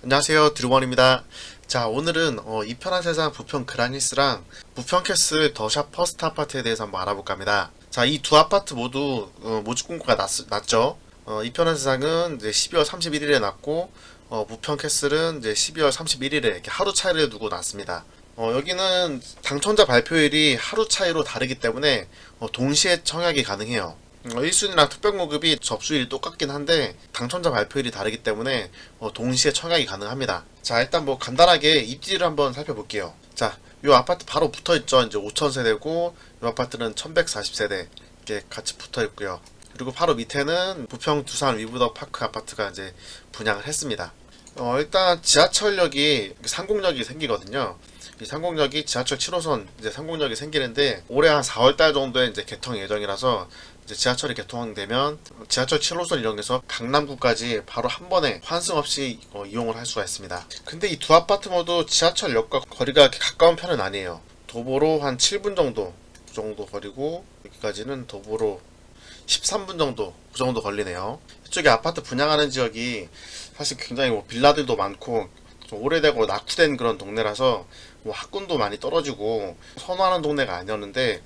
안녕하세요, 드루원입니다. 자, 오늘은 이 편한 세상 부평 그라니스랑 부평 캐슬 더샵 퍼스트 아파트에 대해서 한번 알아볼까 합니다. 자, 이 두 아파트 모두 모집 공고가 났죠. 이 편한 세상은 이제 12월 31일에 났고, 부평 캐슬은 이제 12월 31일에 이렇게 하루 차이를 두고 났습니다. 여기는 당첨자 발표일이 하루 차이로 다르기 때문에 동시에 청약이 가능해요. 1순위랑 특별모급이 접수일이 똑같긴 한데 당첨자 발표일이 다르기 때문에 동시에 청약이 가능합니다. 자, 일단 뭐 간단하게 입지를 한번 살펴볼게요. 자, 요 아파트 바로 붙어있죠. 이제 5000세대고 요 아파트는 1140세대 이렇게 같이 붙어있고요. 그리고 바로 밑에는 부평 두산 위브더 파크 아파트가 이제 분양을 했습니다. 일단 지하철역이 상공역이 생기거든요. 이 상공역이 지하철 7호선 이제 상공역이 생기는데 올해 한 4월달 정도에 이제 개통 예정이라서 이제 지하철이 개통되면 지하철 7호선 이용해서 강남구까지 바로 한 번에 환승 없이 이용을 할 수가 있습니다. 근데 이 두 아파트 모두 지하철역과 거리가 가까운 편은 아니에요. 도보로 한 7분 정도 거리고 여기까지는 도보로 13분 정도 그 정도 걸리네요. 이쪽에 아파트 분양하는 지역이 사실 굉장히 뭐 빌라들도 많고 좀 오래되고 낙후된 그런 동네라서 뭐 학군도 많이 떨어지고 선호하는 동네가 아니었는데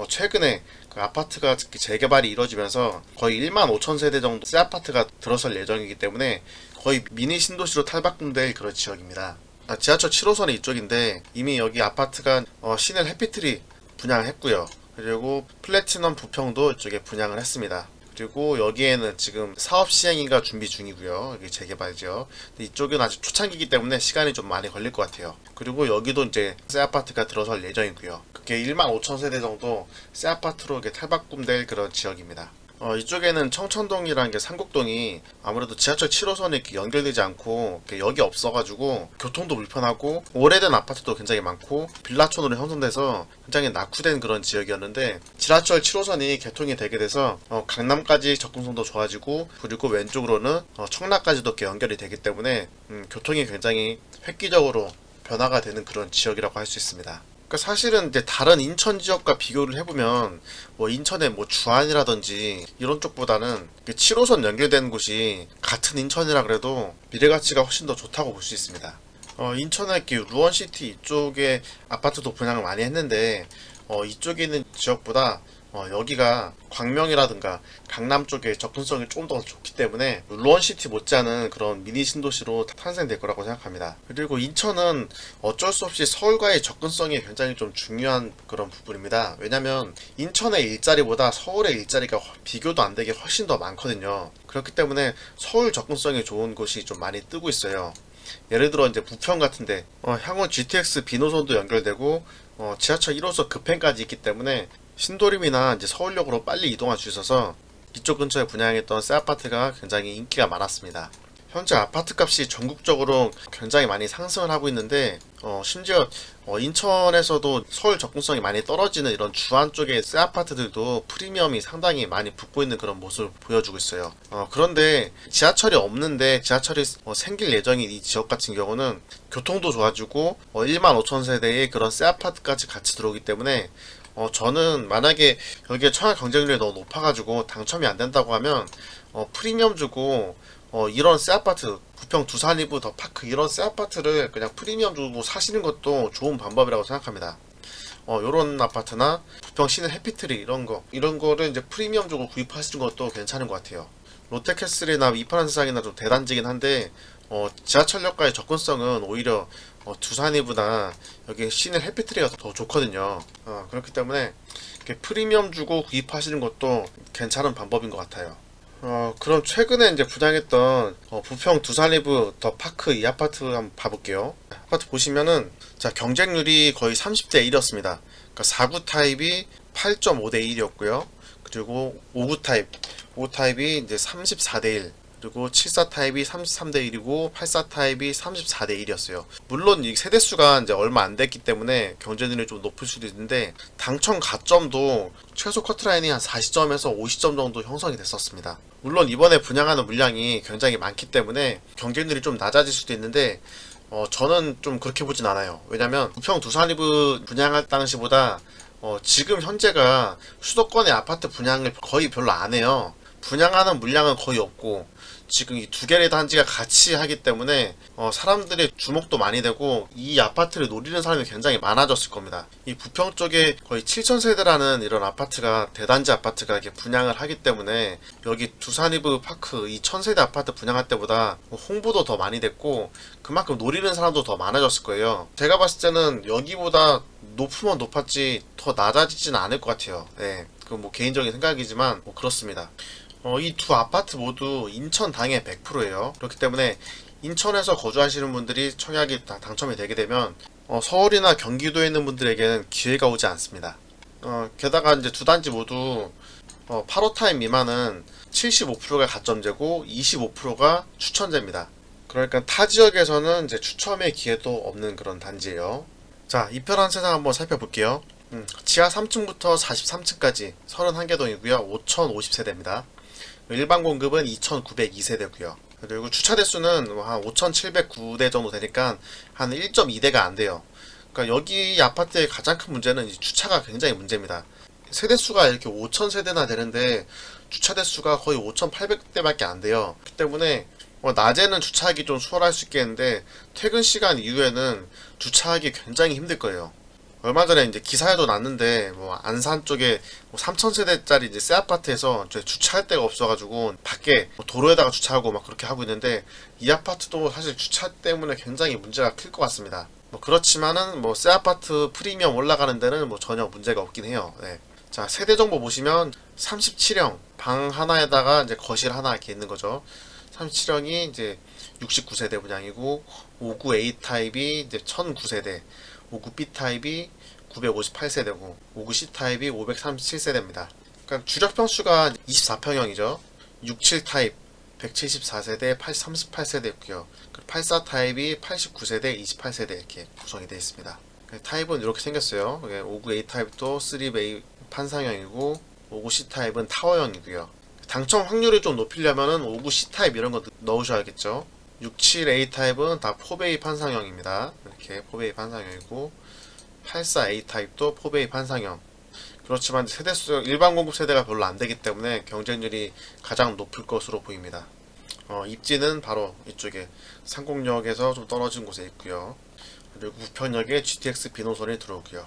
최근에 그 아파트가 재개발이 이루어지면서 거의 1만 5천 세대 정도 새 아파트가 들어설 예정이기 때문에 거의 미니 신도시로 탈바꿈될 그런 지역입니다. 지하철 7호선이 이쪽인데 이미 여기 아파트가 신일 해피트리 분양을 했고요. 그리고 플래티넘 부평도 이쪽에 분양을 했습니다. 그리고 여기에는 지금 사업 시행인가 준비 중이고요. 여기 재개발이죠. 근데 이쪽은 아직 초창기이기 때문에 시간이 좀 많이 걸릴 것 같아요. 그리고 여기도 이제 새 아파트가 들어설 예정이고요. 그게 1만 5천 세대 정도 새 아파트로 탈바꿈될 그런 지역입니다. 이쪽에는 청천동이라는 게 삼곡동이 아무래도 지하철 7호선이 이렇게 연결되지 않고 이렇게 역이 없어가지고 교통도 불편하고 오래된 아파트도 굉장히 많고 빌라촌으로 형성돼서 굉장히 낙후된 그런 지역이었는데 지하철 7호선이 개통이 되게 돼서 강남까지 접근성도 좋아지고 그리고 왼쪽으로는 청라까지도 이렇게 연결이 되기 때문에 교통이 굉장히 획기적으로 변화가 되는 그런 지역이라고 할 수 있습니다. 그러니까 사실은 이제 다른 인천 지역과 비교를 해보면 뭐 인천의 뭐 주안이라든지 이런 쪽보다는 7호선 연결되는 곳이 같은 인천이라 그래도 미래 가치가 훨씬 더 좋다고 볼 수 있습니다. 인천의 루원시티 이쪽에 아파트도 분양을 많이 했는데 이쪽에 있는 지역보다 여기가 광명이라든가 강남 쪽에 접근성이 좀 더 좋기 때문에 루원시티 못지않은 그런 미니 신도시로 탄생될 거라고 생각합니다. 그리고 인천은 어쩔 수 없이 서울과의 접근성이 굉장히 좀 중요한 그런 부분입니다. 왜냐면 인천의 일자리보다 서울의 일자리가 비교도 안 되게 훨씬 더 많거든요. 그렇기 때문에 서울 접근성이 좋은 곳이 좀 많이 뜨고 있어요. 예를 들어 이제 부평 같은데 향후 GTX 비노선도 연결되고 지하철 1호선 급행까지 있기 때문에 신도림이나 이제 서울역으로 빨리 이동할 수 있어서 이쪽 근처에 분양했던 새 아파트가 굉장히 인기가 많았습니다. 현재 아파트 값이 전국적으로 굉장히 많이 상승을 하고 있는데 심지어 인천에서도 서울 접근성이 많이 떨어지는 이런 주안 쪽의 새 아파트들도 프리미엄이 상당히 많이 붙고 있는 그런 모습을 보여주고 있어요. 그런데 지하철이 없는데 지하철이 생길 예정인 이 지역 같은 경우는 교통도 좋아지고 1만 5천 세대의 그런 새 아파트까지 같이 들어오기 때문에 저는 만약에 여기에 청약 경쟁률이 너무 높아가지고 당첨이 안 된다고 하면 프리미엄 주고 이런 새 아파트 부평 두산이브 더 파크 이런 새 아파트를 그냥 프리미엄 주고 사시는 것도 좋은 방법이라고 생각합니다. 요런 아파트나 부평 시내 해피트리 이런 거를 이제 프리미엄 주고 구입하시는 것도 괜찮은 것 같아요. 롯데캐슬이나 이파란 세상이나 좀 대단지긴 한데 지하철역과의 접근성은 오히려 두산이보다 여기 시내 해피트리가 더 좋거든요. 그렇기 때문에 이렇게 프리미엄 주고 구입하시는 것도 괜찮은 방법인 것 같아요. 그럼 최근에 이제 분양했던 부평 두산리브 더 파크 이 아파트 한번 봐볼게요. 아파트 보시면은 자 경쟁률이 거의 30대 1이었습니다. 그러니까 4구 타입이 8.5대 1이었고요. 그리고 5구 타입이 이제 34대 1. 그리고 74 타입이 33대 1이고 84 타입이 34대 1이었어요. 물론 이 세대수가 이제 얼마 안 됐기 때문에 경쟁률이 좀 높을 수도 있는데 당첨 가점도 최소 커트라인이 한 40점에서 50점 정도 형성이 됐었습니다. 물론 이번에 분양하는 물량이 굉장히 많기 때문에 경쟁률이 좀 낮아질 수도 있는데 저는 좀 그렇게 보진 않아요. 왜냐면 부평 두산리브 분양할 당시보다 지금 현재가 수도권의 아파트 분양을 거의 별로 안 해요. 분양하는 물량은 거의 없고 지금 이 두 개의 단지가 같이 하기 때문에 사람들의 주목도 많이 되고 이 아파트를 노리는 사람이 굉장히 많아졌을 겁니다. 이 부평 쪽에 거의 7,000세대라는 이런 아파트가 대단지 아파트가 이렇게 분양을 하기 때문에 여기 두산이브 파크 이 1,000세대 아파트 분양할 때보다 홍보도 더 많이 됐고 그만큼 노리는 사람도 더 많아졌을 거예요. 제가 봤을 때는 여기보다 높으면 높았지 더 낮아지지는 않을 것 같아요. 네, 그 뭐 개인적인 생각이지만 뭐 그렇습니다. 이 두 아파트 모두 인천 당해 100%예요. 그렇기 때문에 인천에서 거주하시는 분들이 청약이 당첨이 되게 되면 서울이나 경기도에 있는 분들에게는 기회가 오지 않습니다. 게다가 이제 두 단지 모두 8호 타임 미만은 75%가 가점제고 25%가 추천제입니다. 그러니까 타 지역에서는 이제 추첨의 기회도 없는 그런 단지예요. 자, 이편한 세상 한번 살펴볼게요. 지하 3층부터 43층까지 31개 동이고요. 5050세대입니다. 일반 공급은 2902세대고요. 그리고 주차 대수는 한 5709대 정도 되니까 한 1.2대가 안 돼요. 그러니까 여기 아파트의 가장 큰 문제는 주차가 굉장히 문제입니다. 세대수가 이렇게 5000세대나 되는데 주차 대수가 거의 5800대밖에 안 돼요. 그렇기 때문에 낮에는 주차하기 좀 수월할 수 있겠는데 퇴근 시간 이후에는 주차하기 굉장히 힘들 거예요. 얼마 전에 이제 기사에도 났는데 안산 쪽에 3000세대짜리 이제 새 아파트에서 주차할 데가 없어가지고 밖에 도로에다가 주차하고 막 그렇게 하고 있는데 이 아파트도 사실 주차 때문에 굉장히 문제가 클 것 같습니다. 그렇지만은 새 아파트 프리미엄 올라가는 데는 전혀 문제가 없긴 해요. 네. 자, 세대 정보 보시면 37형 방 하나에다가 이제 거실 하나 이렇게 있는 거죠. 37형이 이제 69세대 분양이고 59A 타입이 이제 1009세대, 59B 타입이 958세대고 59C 타입이 537세대입니다. 그러니까 주력 평수가 24평형이죠. 67 타입 174세대 38세대 있고요. 84 타입이 89세대 28세대 이렇게 구성이 되어 있습니다. 타입은 이렇게 생겼어요. 59A 타입도 3베이 판상형이고 59C 타입은 타워형이고요. 당첨 확률을 좀 높이려면은 59C 타입 이런 거 넣으셔야겠죠. 67A 타입은 다 4베이 판상형입니다. 이렇게 4베이 판상형이고 84A 타입도 4베이 판상형. 그렇지만 세대수 일반 공급 세대가 별로 안 되기 때문에 경쟁률이 가장 높을 것으로 보입니다. 입지는 바로 이쪽에 상공역에서 좀 떨어진 곳에 있고요. 그리고 부평역에 GTX 비노선이 들어오고요.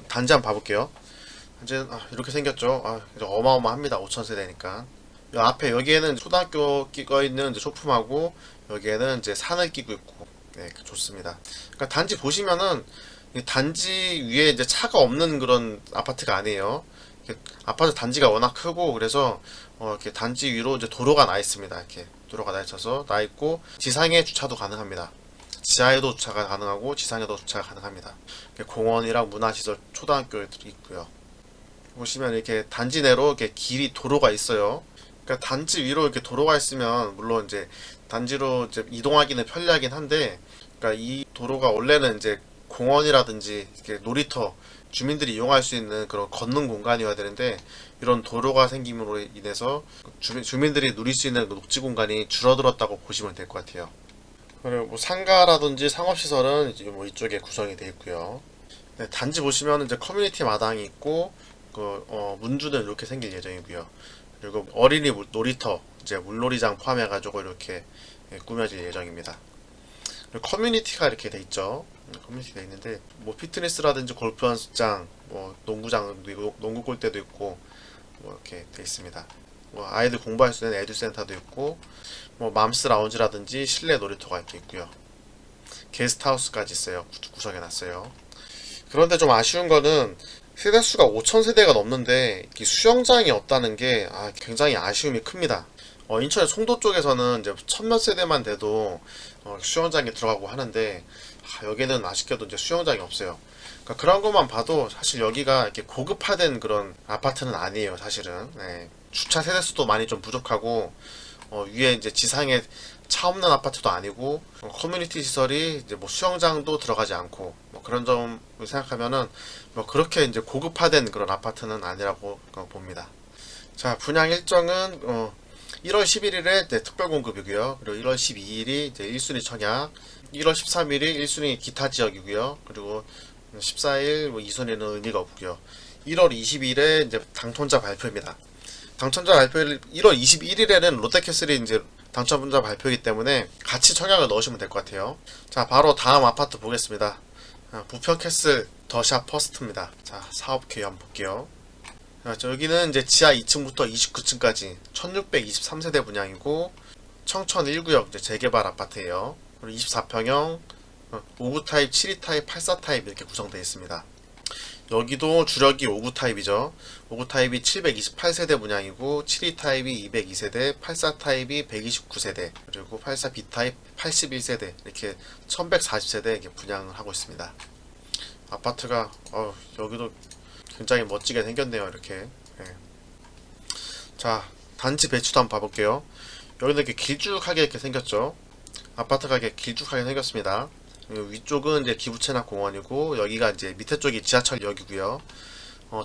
단지 한번 봐볼게요. 이제 이렇게 생겼죠. 이제 어마어마합니다. 5000세대니까. 이 앞에 여기에는 초등학교 끼고 있는 이제 소품하고 여기에는 이제 산을 끼고 있고, 네, 좋습니다. 그러니까 단지 보시면은 단지 위에 이제 차가 없는 그런 아파트가 아니에요. 아파트 단지가 워낙 크고 그래서 이렇게 단지 위로 이제 도로가 나 있습니다. 이렇게 도로가 나 있어서 나 있고 지상에 주차도 가능합니다. 지하에도 주차가 가능하고 지상에도 주차가 가능합니다. 공원이랑 문화시설, 초등학교 있고요. 보시면 이렇게 단지 내로 이렇게 길이 도로가 있어요. 그러니까 단지 위로 이렇게 도로가 있으면 물론 이제 단지로 이제 이동하기는 편리하긴 한데, 그러니까 이 도로가 원래는 이제 공원이라든지 이렇게 놀이터 주민들이 이용할 수 있는 그런 걷는 공간이어야 되는데 이런 도로가 생김으로 인해서 주민들이 누릴 수 있는 녹지 공간이 줄어들었다고 보시면 될 것 같아요. 그리고 상가라든지 상업시설은 이제 이쪽에 구성이 되어 있고요. 네, 단지 보시면 이제 커뮤니티 마당이 있고 문주는 이렇게 생길 예정이고요. 그리고 어린이 놀이터, 이제 물놀이장 포함해가지고 이렇게 꾸며질 예정입니다. 그리고 커뮤니티가 이렇게 돼 있죠. 커뮤니티가 있는데 피트니스라든지 골프 연습장, 농구장도 있고, 농구 골대도 있고 이렇게 돼 있습니다. 아이들 공부할 수 있는 에듀센터도 있고 맘스 라운지라든지 실내 놀이터가 이렇게 있고요. 게스트하우스까지 있어요. 구성해 놨어요. 그런데 좀 아쉬운 거는 세대수가 5000세대가 넘는데 수영장이 없다는 게 굉장히 아쉬움이 큽니다. 인천의 송도 쪽에서는 이제 1000몇 세대만 돼도 수영장이 들어가고 하는데 여기는 아쉽게도 이제 수영장이 없어요. 그러니까 그런 것만 봐도 사실 여기가 이렇게 고급화된 그런 아파트는 아니에요, 사실은. 네. 주차 세대수도 많이 좀 부족하고 위에 이제 지상에 차 없는 아파트도 아니고 커뮤니티 시설이 이제 수영장도 들어가지 않고 그런 점을 생각하면은 그렇게 이제 고급화된 그런 아파트는 아니라고 봅니다. 자, 분양 일정은 1월 11일에 특별 공급이고요. 그리고 1월 12일이 이제 1순위 청약, 1월 13일이 1순위 기타 지역이고요. 그리고 14일 2순위는 의미가 없고요. 1월 20일에 이제 당첨자 발표입니다. 당첨자 발표를 1월 21일에는 롯데캐슬이 이제 당첨자 발표이기 때문에 같이 청약을 넣으시면 될 것 같아요. 자, 바로 다음 아파트 보겠습니다. 부평캐슬 더샵 퍼스트입니다. 자, 사업 계획 한번 볼게요. 자, 여기는 이제 지하 2층부터 29층까지 1623세대 분양이고 청천 1구역 이제 재개발 아파트예요. 그리고 24평형 5구 타입, 7위 타입, 84 타입 이렇게 구성되어 있습니다. 여기도 주력이 5구 타입이죠. 5구 타입이 728세대 분양이고 7위 타입이 202세대, 84 타입이 129세대, 그리고 84B 타입 81세대 이렇게 1140세대 이렇게 분양을 하고 있습니다. 아파트가 여기도 굉장히 멋지게 생겼네요. 이렇게. 네. 자, 단지 배치도 한번 봐볼게요. 여기는 이렇게 길쭉하게 이렇게 생겼죠. 아파트가 이렇게 길쭉하게 생겼습니다. 위쪽은 이제 기부채납 공원이고 여기가 이제 밑에 쪽이 지하철역이고요.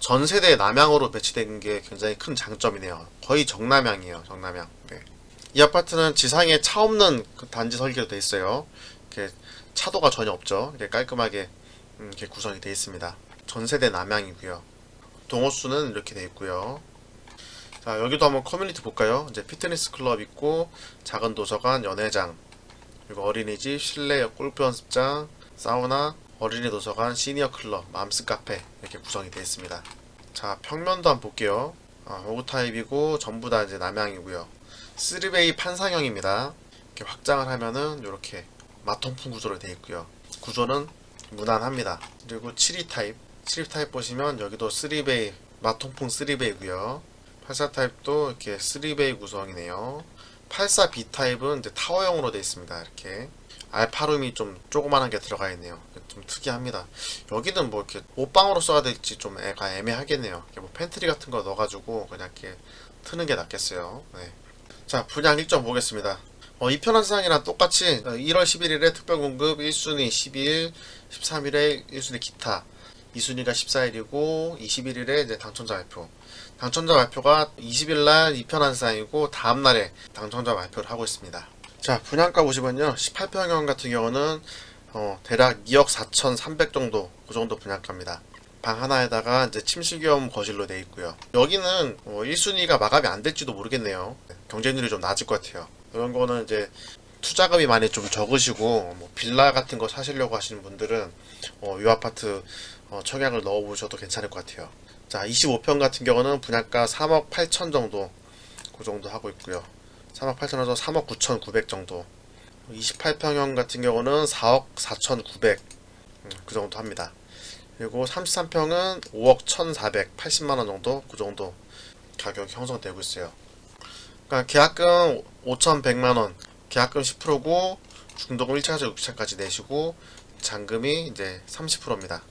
전 세대 남향으로 배치된 게 굉장히 큰 장점이네요. 거의 정남향이에요. 정남향. 네. 이 아파트는 지상에 차 없는 그 단지 설계로 되어 있어요. 이렇게 차도가 전혀 없죠. 이렇게 깔끔하게 이렇게 구성이 되어 있습니다. 전 세대 남향이고요. 동호수는 이렇게 되어 있고요. 자, 여기도 한번 커뮤니티 볼까요? 이제 피트니스 클럽 있고 작은 도서관, 연회장, 그리고 어린이집, 실내 골프 연습장, 사우나, 어린이 도서관, 시니어 클럽, 맘스 카페 이렇게 구성이 되어 있습니다. 자, 평면도 한번 볼게요. 5구 타입이고 전부 다 이제 남향이고요. 3베이 판상형입니다. 이렇게 확장을 하면은 이렇게 마통풍 구조로 되어 있고요. 구조는 무난합니다. 그리고 7위 타입, 7위 타입 보시면 여기도 3베이 마통풍 3베이고요. 84 타입도 이렇게 3베이 구성이네요. 84B 타입은 이제 타워형으로 되어 있습니다. 이렇게 알파룸이 좀 조그만한 게 들어가 있네요. 좀 특이합니다. 여기는 뭐 이렇게 옷방으로 써야 될지 좀 애매하겠네요. 뭐 팬트리 같은 거 넣어가지고 그냥 이렇게 트는 게 낫겠어요. 네. 자, 분양 일정 보겠습니다. 이편한 사항이랑 똑같이 1월 11일에 특별공급 1순위 12일, 13일에 1순위 기타, 2순위가 14일이고 21일에 이제 당첨자 발표. 당첨자 발표가 20일날 이편한 사항이고 다음날에 당첨자 발표를 하고 있습니다. 자, 분양가 보시면요. 18평형 같은 경우는 대략 2억 4,300 정도, 그 정도 분양가입니다. 방 하나에다가 이제 침실 겸 거실로 되어 있고요. 여기는 1순위가 마감이 안 될지도 모르겠네요. 경쟁률이 좀 낮을 것 같아요. 이런 거는 이제 투자금이 많이 좀 적으시고 뭐 빌라 같은 거 사시려고 하시는 분들은 이 아파트 청약을 넣어보셔도 괜찮을 것 같아요. 자, 25평 같은 경우는 분양가 3억 8천 정도, 그 정도 하고 있고요. 3억 8천에서 3억 9,900 정도. 28평형 같은 경우는 4억 4,900, 그 정도 합니다. 그리고 33평은 5억 1,480만원 정도, 그 정도 가격이 형성되고 있어요. 그러니까 계약금 5,100만원, 계약금 10%고 중도금 1차까지 6차까지 내시고 잔금이 이제 30%입니다.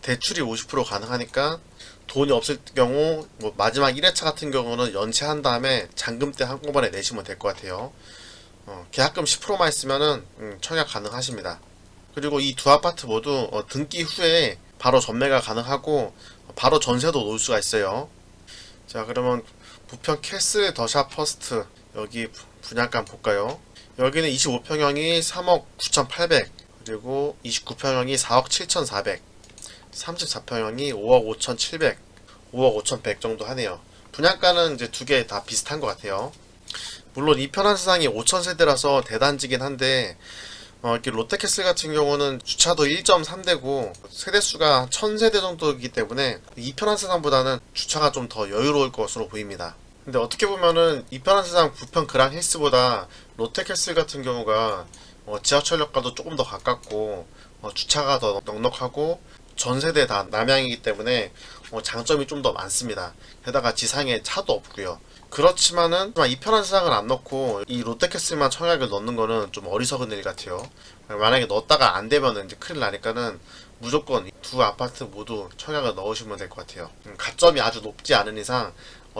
대출이 50% 가능하니까 돈이 없을 경우 뭐 마지막 1회차 같은 경우는 연체한 다음에 잔금 때 한꺼번에 내시면 될 것 같아요. 계약금 10%만 있으면은 청약 가능하십니다. 그리고 이 두 아파트 모두 등기 후에 바로 전매가 가능하고 바로 전세도 놓을 수가 있어요. 자, 그러면 부평 캐슬 더샵 퍼스트 여기 분양가 한번 볼까요? 여기는 25평형이 3억 9,800, 그리고 29평형이 4억 7,400, 34평형이 5억 5,700, 5억 5,100 정도 하네요. 분양가는 이제 두 개 다 비슷한 것 같아요. 물론 이 편한 세상이 5,000세대라서 대단지긴 한데 이렇게 롯데캐슬 같은 경우는 주차도 1.3대고 세대수가 1,000세대 정도이기 때문에 이 편한 세상보다는 주차가 좀 더 여유로울 것으로 보입니다. 근데 어떻게 보면은 이 편한 세상 부평 그랑 힐스보다 롯데캐슬 같은 경우가 지하철역과도 조금 더 가깝고 주차가 더 넉넉하고 전세대 다 남향이기 때문에 장점이 좀 더 많습니다. 게다가 지상에 차도 없고요. 그렇지만은 이 편한 세상을 안 넣고 이 롯데캐슬만 청약을 넣는 거는 좀 어리석은 일 같아요. 만약에 넣었다가 안 되면은 이제 큰일 나니까는 무조건 두 아파트 모두 청약을 넣으시면 될 것 같아요. 가점이 아주 높지 않은 이상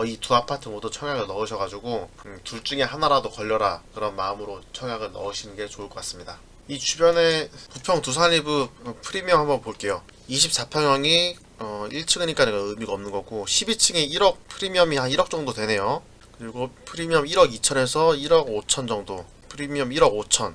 이 두 아파트 모두 청약을 넣으셔가지고 둘 중에 하나라도 걸려라 그런 마음으로 청약을 넣으시는 게 좋을 것 같습니다. 이 주변에 부평 두산리브 프리미엄 한번 볼게요. 24평형이 1층이니까 의미가 없는 거고 12층에 1억 프리미엄이 한 1억 정도 되네요. 그리고 프리미엄 1억 2천에서 1억 5천 정도, 프리미엄 1억 5천,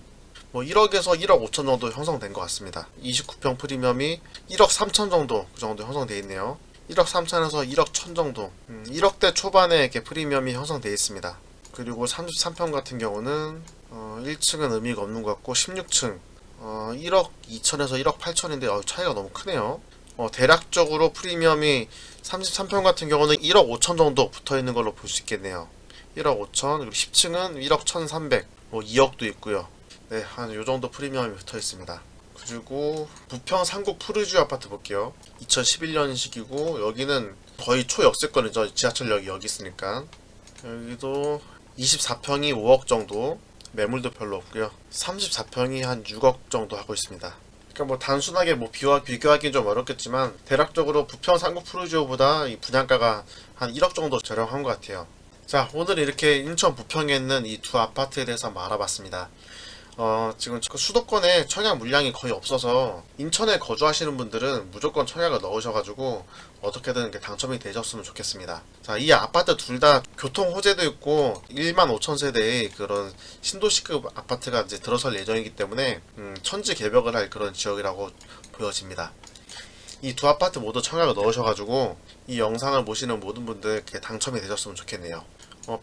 뭐 1억에서 1억 5천 정도 형성된 것 같습니다. 29평 프리미엄이 1억 3천 정도 그 정도 형성되어 있네요. 1억 3천에서 1억 1천 정도, 1억대 초반에 이렇게 프리미엄이 형성되어 있습니다. 그리고 33평 같은 경우는 1층은 의미가 없는 것 같고 16층 1억 2천에서 1억 8천인데 차이가 너무 크네요. 대략적으로 프리미엄이 33평 같은 경우는 1억 5천 정도 붙어 있는 걸로 볼 수 있겠네요. 1억 5천, 그리고 10층은 1억 1,300, 2억도 있고요. 네, 한 요 정도 프리미엄이 붙어 있습니다. 그리고 부평 상국 푸르지오 아파트 볼게요. 2011년식이고 여기는 거의 초역세권이죠. 지하철역이 여기 있으니까. 여기도 24평이 5억 정도, 매물도 별로 없고요. 34평이 한 6억 정도 하고 있습니다. 그러니까 뭐 단순하게 뭐 비교하기는 좀 어렵겠지만 대략적으로 부평 상국 푸르지오보다 이 분양가가 한 1억 정도 저렴한 것 같아요. 자, 오늘 이렇게 인천 부평에 있는 이 두 아파트에 대해서 한번 알아봤습니다. 지금 수도권에 청약 물량이 거의 없어서 인천에 거주하시는 분들은 무조건 청약을 넣으셔가지고 어떻게든 이렇게 당첨이 되셨으면 좋겠습니다. 자, 이 아파트 둘 다 교통 호재도 있고 1만 5천 세대의 그런 신도시급 아파트가 이제 들어설 예정이기 때문에 천지개벽을 할 그런 지역이라고 보여집니다. 이 두 아파트 모두 청약을 넣으셔가지고 이 영상을 보시는 모든 분들 당첨이 되셨으면 좋겠네요.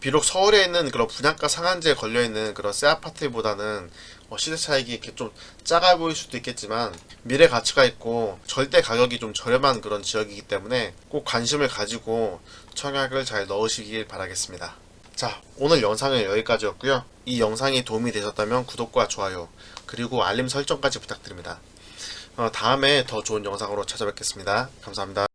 비록 서울에 있는 그런 분양가 상한제에 걸려있는 그런 새 아파트보다는 시세 차익이 이렇게 좀 작아 보일 수도 있겠지만 미래 가치가 있고 절대 가격이 좀 저렴한 그런 지역이기 때문에 꼭 관심을 가지고 청약을 잘 넣으시길 바라겠습니다. 자, 오늘 영상은 여기까지였고요. 이 영상이 도움이 되셨다면 구독과 좋아요 그리고 알림 설정까지 부탁드립니다. 다음에 더 좋은 영상으로 찾아뵙겠습니다. 감사합니다.